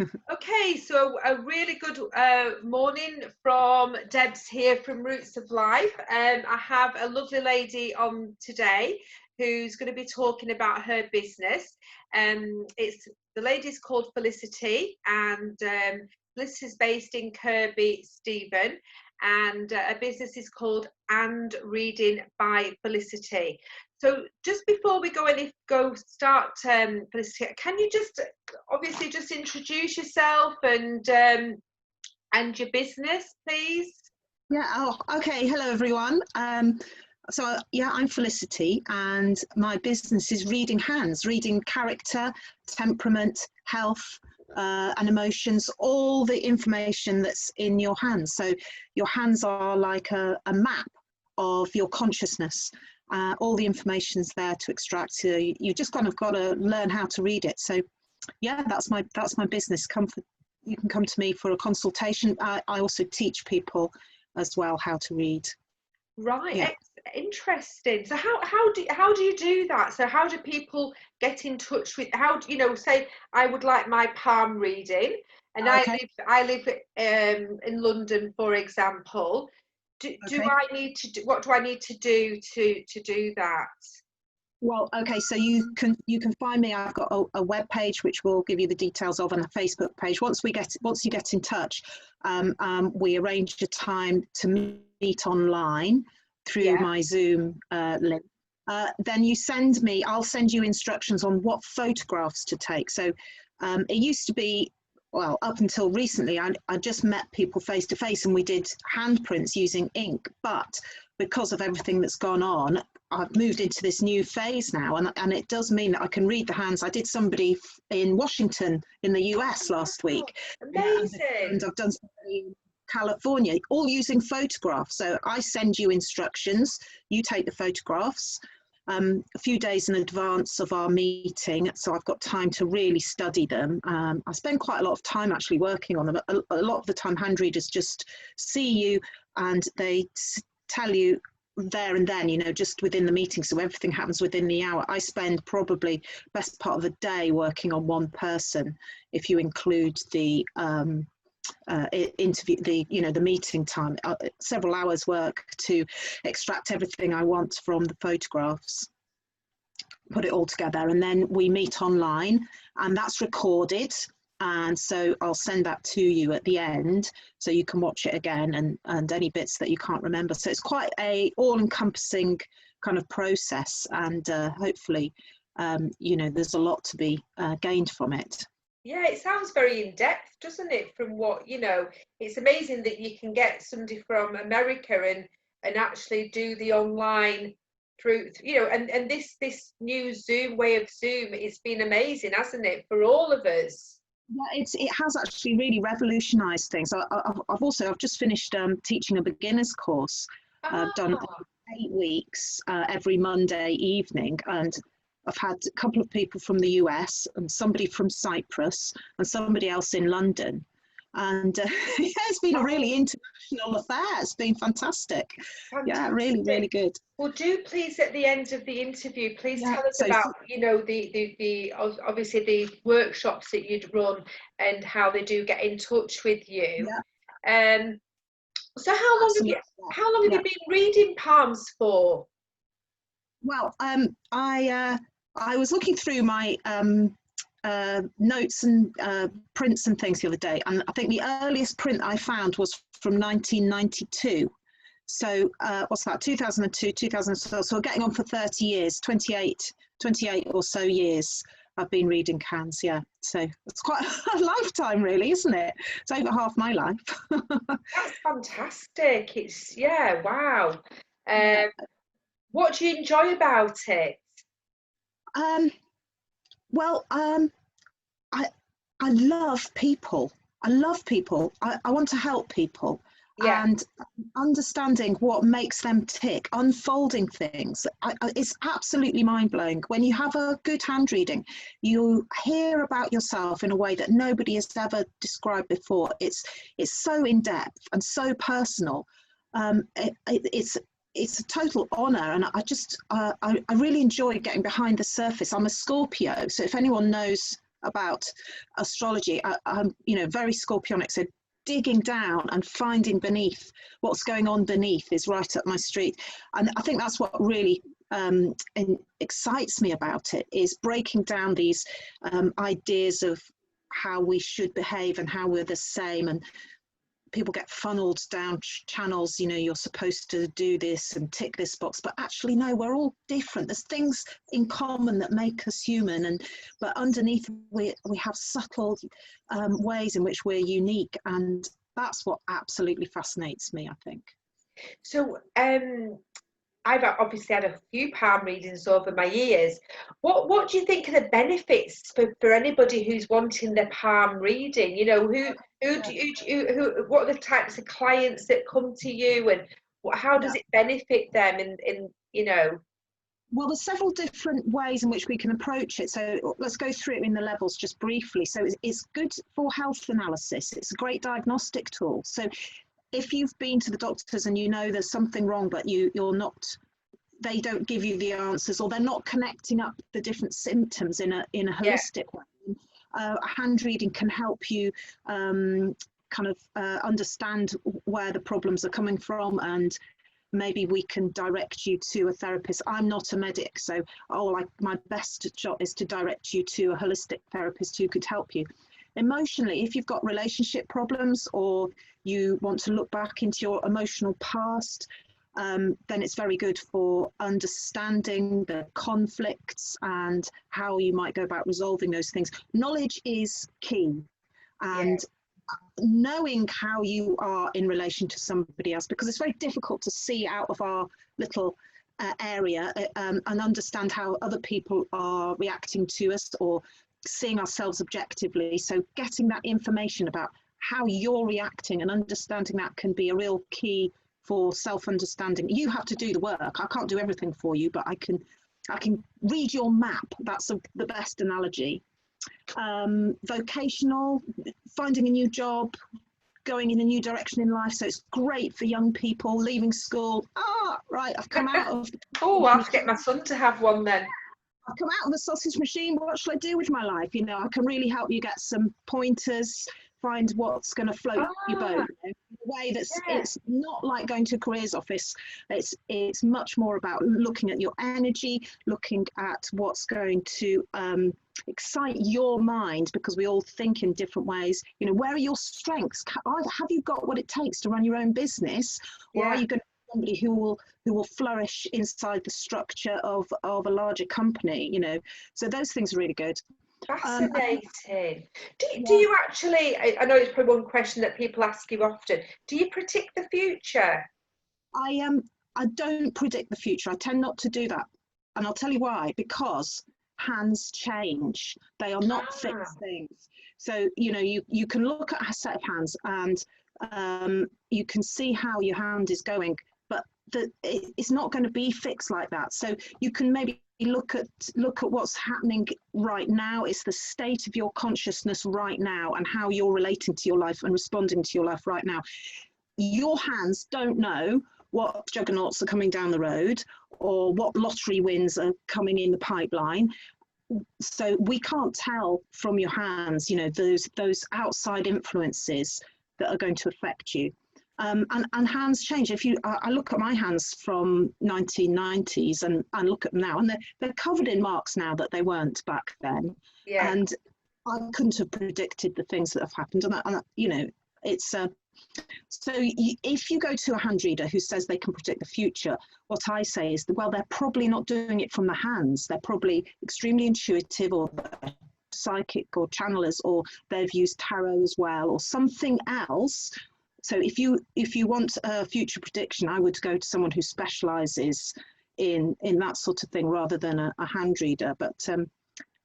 Okay, so a really good morning from Debs here from Roots of Life. I have a lovely lady on today who's going to be talking about her business. The lady's called Felicity, and Felicity is based in Kirby, Stephen, and a business is called Handreading by Felicity. So just before we start, Felicity, can you just obviously just introduce yourself and your business, please? Yeah. Oh, okay. Hello, everyone. So yeah, I'm Felicity, and my business is reading hands, reading character, temperament, health, and emotions, all the information that's in your hands. So your hands are like a map of your consciousness. All the information's there to extract. So you just kind of got to learn how to read it. So yeah, that's my business. You can come to me for a consultation. I also teach people as well how to read. Right, yeah. Interesting. So how do you do that? So how do people get in touch with, how do say I would like my palm reading, and Okay. I live in London, for example. Do I need to do, what do I need to do to do that? Well, okay, so you can find me. I've got a web page which will give you the details of, and a Facebook page. Once you get in touch, we arrange a time to meet online through my Zoom link. Then you send me. I'll send you instructions on what photographs to take. So it used to be, well, up until recently, I just met people face to face, and we did handprints using ink. But because of everything that's gone on, I've moved into this new phase now, and it does mean that I can read the hands. I did somebody in Washington in the US last week. Amazing. And I've done somebody in California, all using photographs. So I send you instructions, you take the photographs a few days in advance of our meeting, so I've got time to really study them. I spend quite a lot of time actually working on them. A lot of the time hand readers just see you and they tell you there and then, just within the meeting, so everything happens within the hour. I spend probably best part of a day working on one person, if you include the interview, the meeting time, several hours work to extract everything I want from the photographs, put it all together, and then we meet online, and that's recorded. And so I'll send that to you at the end, so you can watch it again, and any bits that you can't remember. So it's quite a all-encompassing kind of process, and hopefully, there's a lot to be gained from it. Yeah, it sounds very in depth, doesn't it? From what it's amazing that you can get somebody from America and actually do the online through, and this new Zoom way of Zoom, it's been amazing, hasn't it, for all of us? Yeah, it has actually really revolutionised things. I've just finished teaching a beginner's course. I've done 8 weeks every Monday evening, and I've had a couple of people from the US and somebody from Cyprus and somebody else in London. And it's been a really international affair. It's been fantastic. Yeah, really, really good. Well, do please, at the end of the interview, please tell us about, the obviously the workshops that you'd run and how they do get in touch with you. Yeah. So how long have you been reading palms for? Well, I was looking through my notes and prints and things the other day, and I think the earliest print I found was from 1992. So what's that, 2002, 2012, so we're getting on for 30 years, 28 or so years I've been reading hands. Yeah, so it's quite a lifetime really, isn't it? It's over half my life. That's fantastic. It's, yeah, wow. What do you enjoy about it? Well, I love people. I love people. I want to help people. Yeah. And understanding what makes them tick, unfolding things, it's absolutely mind-blowing. When you have a good hand reading, you hear about yourself in a way that nobody has ever described before. It's so in-depth and so personal. It's a total honor, and I really enjoy getting behind the surface. I'm a Scorpio, so if anyone knows about astrology. I'm, you know, very Scorpionic, so digging down and finding beneath what's going on beneath is right up my street. And I think that's what really excites me about it, is breaking down these ideas of how we should behave and how we're the same. And people get funneled down channels, you know, you're supposed to do this and tick this box, but actually no, we're all different. There's things in common that make us human, and but underneath we have subtle ways in which we're unique, and that's what absolutely fascinates me, I think. So I've obviously had a few palm readings over my years. What do you think are the benefits for anybody who's wanting their palm reading? You know, what are the types of clients that come to you, and how does it benefit them? In you know. Well, there's several different ways in which we can approach it. So let's go through it in the levels just briefly. So it's good for health analysis. It's a great diagnostic tool. So if you've been to the doctors and you know there's something wrong, but you're not, they don't give you the answers, or they're not connecting up the different symptoms in a holistic way. A hand reading can help you kind of understand where the problems are coming from, and maybe we can direct you to a therapist. I'm not a medic, so my best shot is to direct you to a holistic therapist who could help you. Emotionally, if you've got relationship problems, or you want to look back into your emotional past, then it's very good for understanding the conflicts and how you might go about resolving those things. Knowledge is key, and knowing how you are in relation to somebody else, because it's very difficult to see out of our little area and understand how other people are reacting to us, or seeing ourselves objectively. So getting that information about how you're reacting and understanding that can be a real key for self-understanding. You have to do the work. I can't do everything for you, but I can read your map. That's the best analogy. Vocational, finding a new job, going in a new direction in life. So it's great for young people leaving school. Right, I've come out of I'll have to get my son to have one then. I've come out of the sausage machine. What shall I do with my life? You know, I can really help you get some pointers, find what's going to float your boat, you know, in a way that's it's not like going to a careers office. It's much more about looking at your energy, looking at what's going to excite your mind, because we all think in different ways. You know, where are your strengths? Have you got what it takes to run your own business, or are you going to be somebody who will flourish inside the structure of a larger company? You know, so those things are really good. Fascinating. Do you actually, I know it's probably one question that people ask you often, do you predict the future? I don't predict the future. I tend not to do that, and I'll tell you why. Because hands change. They are not fixed things. So you know, you can look at a set of hands, and you can see how your hand is going, but it's not going to be fixed like that. So you can maybe look at what's happening right now. It's the state of your consciousness right now, and how you're relating to your life and responding to your life right now. Your hands don't know what juggernauts are coming down the road, or what lottery wins are coming in the pipeline. So we can't tell from your hands, you know, those outside influences that are going to affect you. And hands change. I look at my hands from 1990s and look at them now, and they're covered in marks now that they weren't back then. And I couldn't have predicted the things that have happened. And you know, it's so if you go to a hand reader who says they can predict the future, what I say is that, well, they're probably not doing it from the hands. They're probably extremely intuitive, or psychic, or channelers, or they've used tarot as well, or something else. So if you want a future prediction, I would go to someone who specializes in that sort of thing, rather than a hand reader. But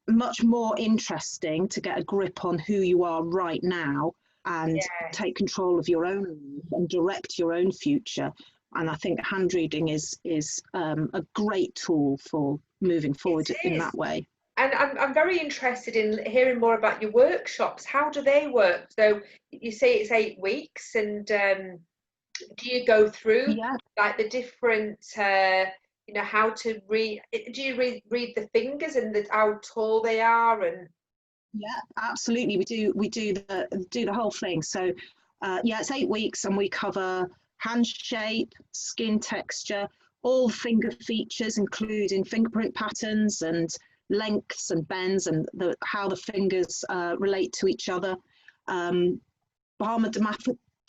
much more interesting to get a grip on who you are right now, and take control of your own life and direct your own future. And I think hand reading is a great tool for moving forward in that way. And I'm very interested in hearing more about your workshops. How do they work? So you say it's 8 weeks, and do you go through like the different, you know, how to read? Do you read the fingers and how tall they are? And Yeah, absolutely. We do the whole thing. So yeah, it's 8 weeks, and we cover hand shape, skin texture, all finger features, including fingerprint patterns and lengths and bends, and how the fingers relate to each other. Palmar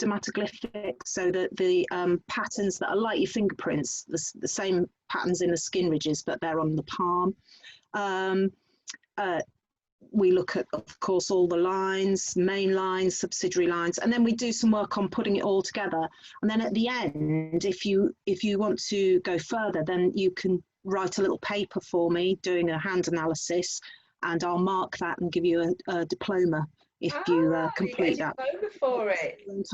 dermatoglyphic, so that the patterns that are like your fingerprints, the same patterns in the skin ridges, but they're on the palm. Um, we look at, of course, all the lines, main lines, subsidiary lines, and then we do some work on putting it all together. And then at the end, if you want to go further, then you can write a little paper for me doing a hand analysis, and I'll mark that and give you a diploma if you complete you get a that. diploma for it. And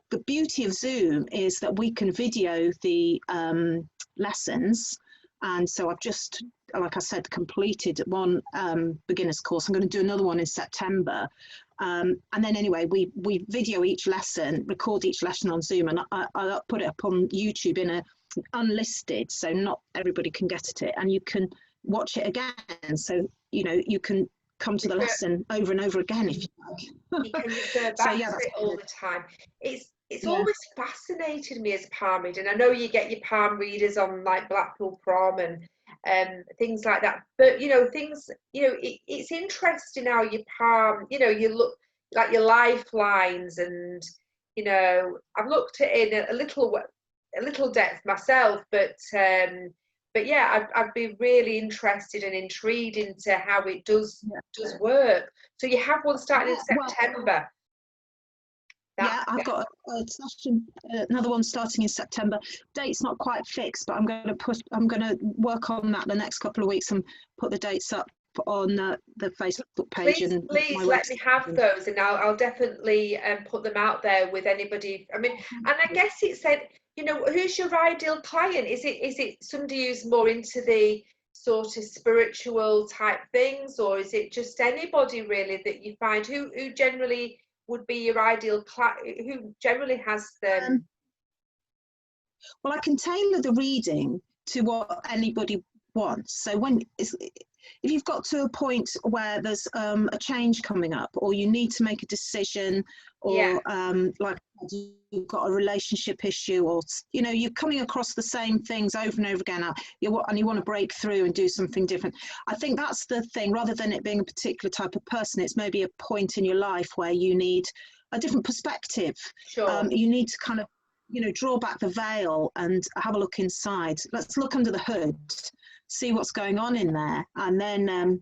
the beauty of Zoom is that we can video the lessons. And so I've just, like I said, completed one beginner's course. I'm going to do another one in September. And then anyway, we video each lesson, record each lesson on Zoom, and I put it up on YouTube in a unlisted, so not everybody can get at it, and you can watch it again. So, you know, you can come to the lesson over and over again if you like. You can refer back So yeah, to that's it all the time. It's yeah. always fascinated me as a palm reader, and I know you get your palm readers on like Blackpool Prom and things like that. But you know, it's interesting how your palm, you know, you look like your lifelines, and you know, I've looked at it in a little depth myself, but yeah, I'd be really interested and intrigued into how it does work. So you have one starting in September. Yeah, I've got a session, another one starting in September. Date's not quite fixed, but I'm going to work on that the next couple of weeks and put the dates up on the Facebook page. Please let me have those, and I'll definitely put them out there with anybody. I mean, and I guess it said, you know, who's your ideal client? Is it somebody who's more into the sort of spiritual type things, or is it just anybody really that you find who generally would be your ideal client, who generally has them? Well, I can tailor the reading to what anybody wants. So if you've got to a point where there's a change coming up, or you need to make a decision, or like you've got a relationship issue, or you know, you're coming across the same things over and over again, and you want to break through and do something different. I think that's the thing, rather than it being a particular type of person, it's maybe a point in your life where you need a different perspective. Sure. You need to kind of, you know, draw back the veil and have a look inside. Let's look under the hood, see what's going on in there, and then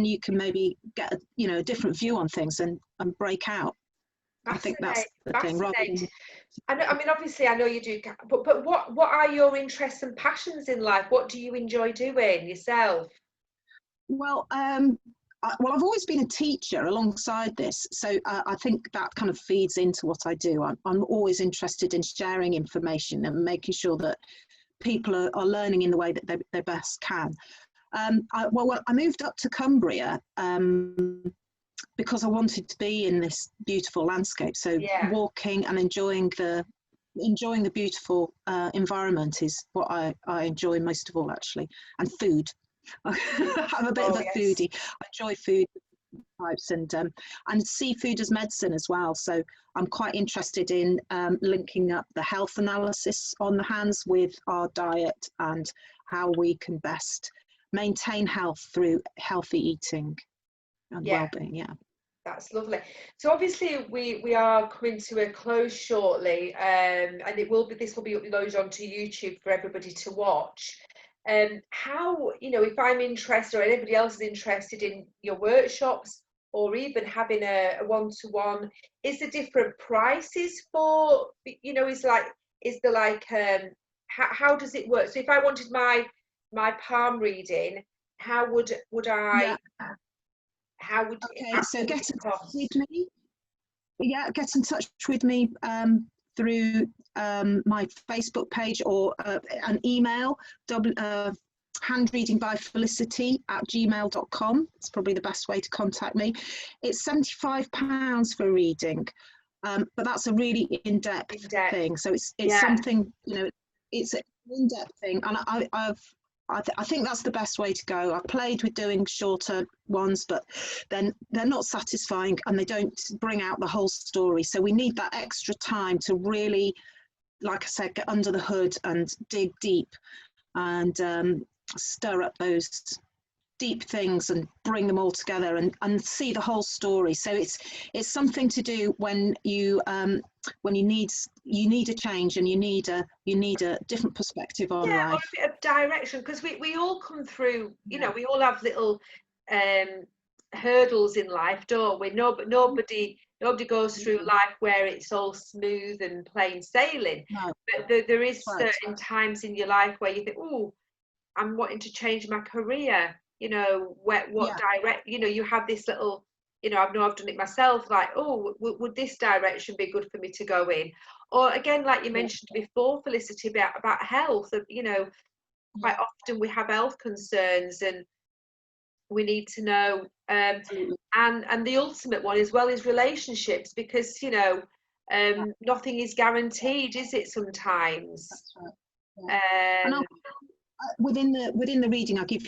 you can maybe get a different view on things and break out. I think that's the thing. I mean, obviously, I know you do, but what are your interests and passions in life? What do you enjoy doing yourself? Well, I've always been a teacher alongside this, so I think that kind of feeds into what I do. I'm always interested in sharing information and making sure that people are learning in the way that they best can. I moved up to Cumbria because I wanted to be in this beautiful landscape. So walking and enjoying the beautiful environment is what I enjoy most of all, actually, and food. I'm a bit of a foodie. I enjoy food types and seafood as medicine as well. So I'm quite interested in linking up the health analysis on the hands with our diet and how we can best maintain health through healthy eating and well-being. Yeah. That's lovely. So obviously we are coming to a close shortly, and this will be uploaded onto YouTube for everybody to watch. How, you know, if I'm interested or anybody else is interested in your workshops, or even having a one-to-one, is there different prices for, you know, is there like how does it work? So if I wanted my palm reading, how would I? How would so get in touch with me. Yeah, get in touch with me through my Facebook page or an email, handreadingbyfelicity@gmail.com. It's probably the best way to contact me. It's £75 for reading, but that's a really in-depth thing. So it's something, you know, it's an in-depth thing, and I think that's the best way to go. I played with doing shorter ones, but then they're not satisfying and they don't bring out the whole story. So we need that extra time to really, like I said, get under the hood and dig deep and stir up those deep things and bring them all together and see the whole story. So it's something to do when you need a change and you need a different perspective on or life. a bit of direction, because we all come through, you know, we all have little hurdles in life, don't we? Nobody goes through life where it's all smooth and plain sailing. No. But there is Right. certain times in your life where you think, oh, I'm wanting to change my career, you know, what direct, you know, you have this little, you know, I've done it myself, like, oh, would this direction be good for me to go in? Or again, like you mentioned before, Felicity, about health, you know, quite often we have health concerns and we need to know, and the ultimate one as well is relationships, because, you know, nothing is guaranteed, is it, sometimes? That's right. And within the reading, I'll give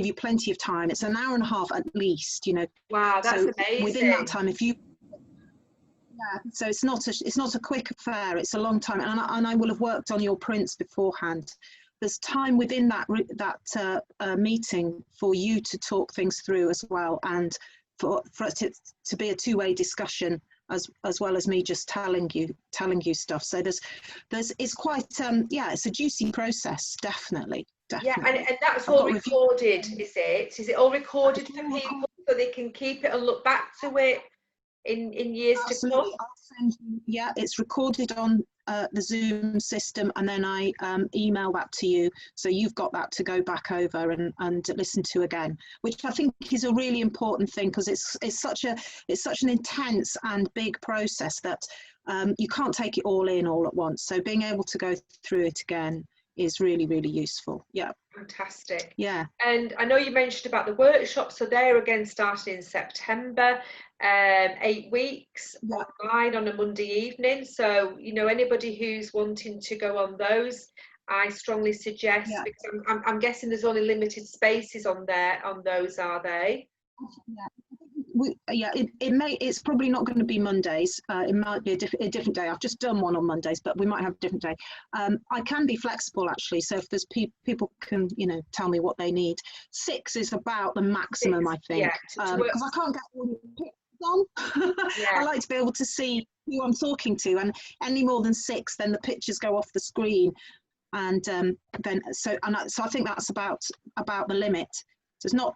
you plenty of time. It's an hour and a half at least, you know. Wow, that's so amazing. Within that time, if you so it's not a quick affair, it's a long time, and I will have worked on your prints beforehand. There's time within that meeting for you to talk things through as well, and for it to be a two-way discussion as well as me just telling you stuff. So it's quite it's a juicy process, definitely. Yeah, and that's all recorded, is it? Is it all recorded for people so they can keep it and look back to it in years to come? I'll send you, yeah, it's recorded on the Zoom system, and then I email that to you, so you've got that to go back over and listen to again, which I think is a really important thing, because it's such an intense and big process that you can't take it all in all at once. So being able to go through it again is really, really useful. Yeah. Fantastic. Yeah. And I know you mentioned about the workshop, so they're again starting in September, 8 weeks online on a Monday evening. So, you know, anybody who's wanting to go on those, I strongly suggest, because I'm guessing there's only limited spaces on those, are they? It's probably not going to be Mondays. It might be a different day. I've just done one on Mondays, but we might have a different day. I can be flexible, actually. So if there's people can, you know, tell me what they need. 6 is about the maximum, I think, because I can't get all the pictures on. I like to be able to see who I'm talking to, and any more than 6, then the pictures go off the screen, and so I think that's about the limit. So it's not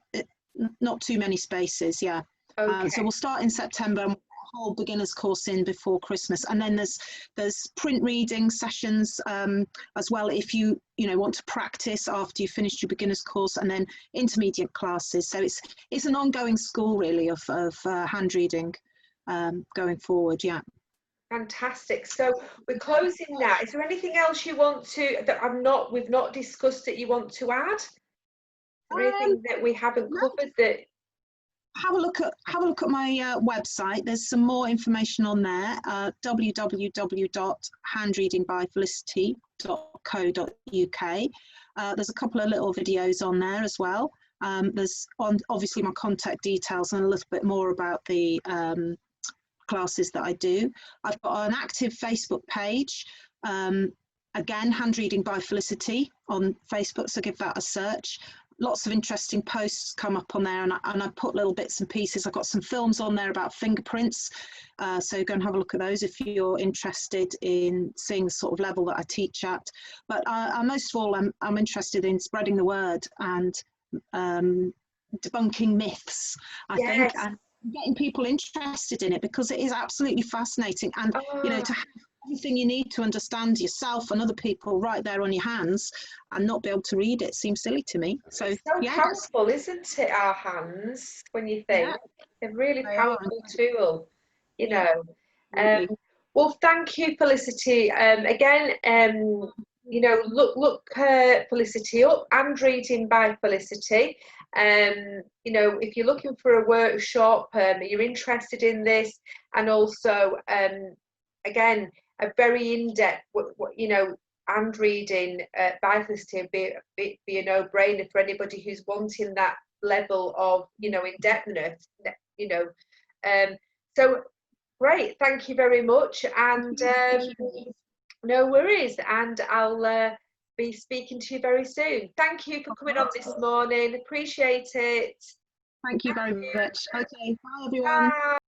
too many spaces. Yeah. Okay. So we'll start in September and we'll a whole beginners course in before Christmas, and then there's print reading sessions as well if you want to practice after you've finished your beginners course, and then intermediate classes. So it's an ongoing school really of hand reading going forward. Yeah. Fantastic. So we're closing now. Is there anything else you want to we've not discussed that you want to add? Anything that we haven't covered that? Have a look at my website. There's some more information on there. www.handreadingbyfelicity.co.uk. There's a couple of little videos on there as well. There's obviously my contact details and a little bit more about the classes that I do. I've got an active Facebook page. Again, Handreading by Felicity on Facebook, so give that a search. Lots of interesting posts come up on there, and I put little bits and pieces. I've got some films on there about fingerprints, so go and have a look at those if you're interested in seeing the sort of level that I teach at. But most of all, I'm interested in spreading the word and debunking myths, I think, and getting people interested in it, because it is absolutely fascinating. And to have everything you need to understand yourself and other people right there on your hands and not be able to read it seems silly to me. So it's so powerful, isn't it, our hands, when you think they're really powerful tool, you know. Well, thank you, Felicity. Again, look Felicity up, Handreading by Felicity. If you're looking for a workshop, you're interested in this, and also again, a very in-depth, hand reading by Felicity be a no-brainer for anybody who's wanting that level of, you know, in-depthness, you know. So great, thank you very much, and no worries, and I'll be speaking to you very soon. Thank you for coming on this morning, appreciate it. Thank you very much. Okay, bye everyone. Bye.